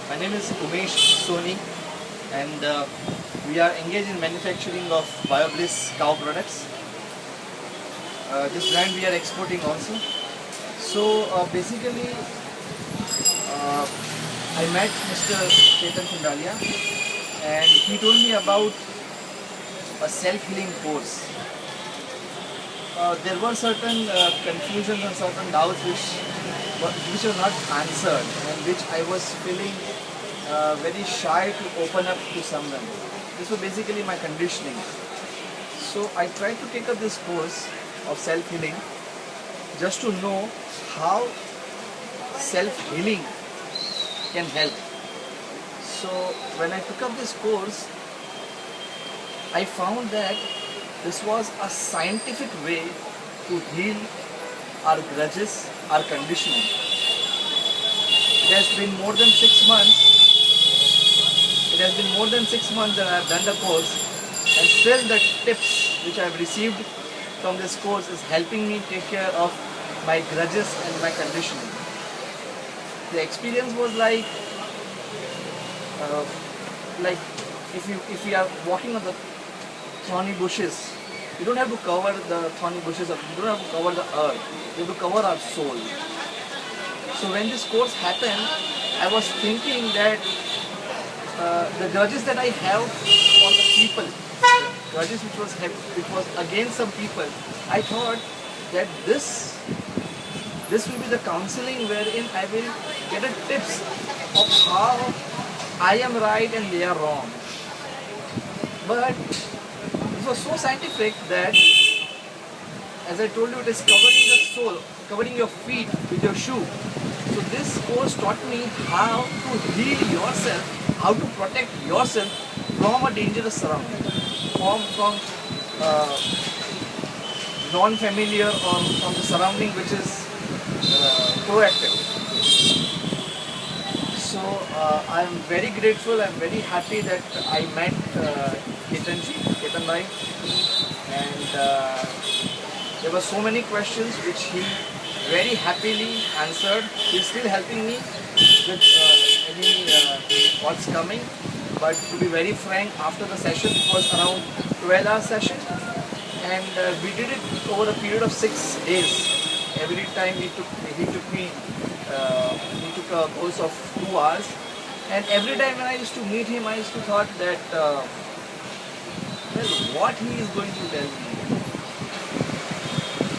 My name is Umesh Soni, and we are engaged in manufacturing of BioBliss cow products. This brand we are exporting also. So basically, I met Mr. Chetan Kundalia, and he told me about a self-healing course. There were certain confusions and certain doubts which were not answered, and which I was feeling very shy to open up to someone. This was basically my conditioning. So I tried to take up this course of self-healing just to know how self-healing can help. So when I took up this course, I found that this was a scientific way to heal our grudges, our conditioning. It has been more than 6 months. It has been more than 6 months that I have done the course, and still the tips which I have received from this course is helping me take care of my grudges and my conditioning. The experience was like if we are walking on the thorny bushes, you don't have to cover the thorny bushes up. You don't have to cover the earth. You have to cover our soul. So when this course happened, I was thinking that the grudges that I have for the people, grudges which was against some people, I thought that this will be the counseling wherein I will get a tips of how I am right and they are wrong. But it was so scientific that, as I told you, it is covering the soul, covering your feet with your shoe. So this course taught me how to heal yourself, how to protect yourself from a dangerous surrounding, from non-familiar or from the surrounding which is proactive. So I am very grateful, I am very happy that I met Ketan Bhai, and there were so many questions which he very happily answered. He is still helping me with any what's coming. But to be very frank, after the session, it was around 12-hour session, and we did it over a period of 6 days. Every time he took a course of 2 hours, and every time when I used to meet him, I used to thought that well, what he is going to tell me.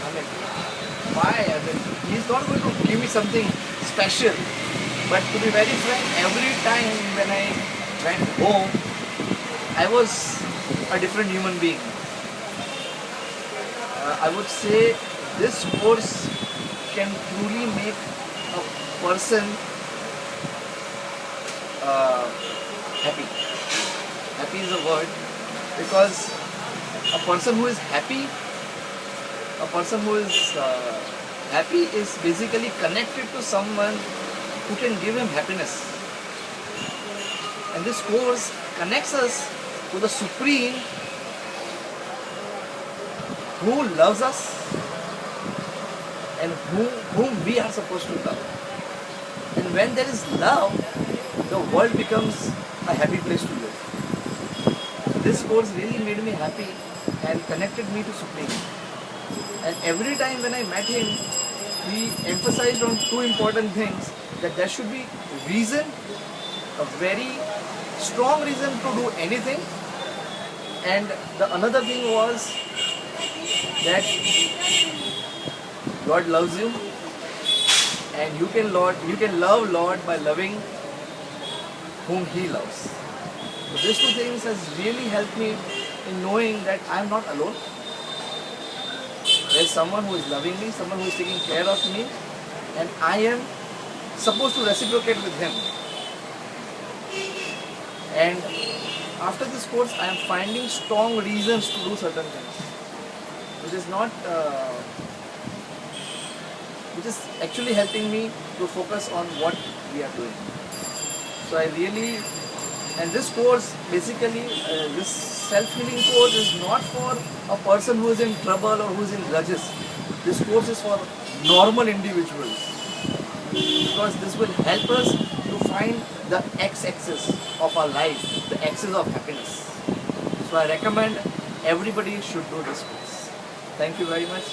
I mean, why? I mean, he's not going to give me something special. But to be very frank, every time when I went home, I was a different human being. I would say this course can truly make a person happy. Happy is a word, because a person who is happy, is basically connected to someone who can give him happiness. And this course connects us to the Supreme, who loves us and whom we are supposed to love. And when there is love, the world becomes a happy place to live. This course really made me happy and connected me to Supreme. And every time when I met him, he emphasized on two important things: that there should be reason, a very strong reason to do anything, and the another thing was that God loves you, and you can love Lord by loving whom He loves. So these two things has really helped me in knowing that I am not alone. There is someone who is loving me, someone who is taking care of me, and I am supposed to reciprocate with him. And after this course, I am finding strong reasons to do certain things, which is actually helping me to focus on what we are doing. So and this course basically, this self-healing course is not for a person who is in trouble or who is in grudges. This course is for normal individuals, because this will help us to find find the x-axis of our life, the axis of happiness. So I recommend everybody should do this course. Thank you very much.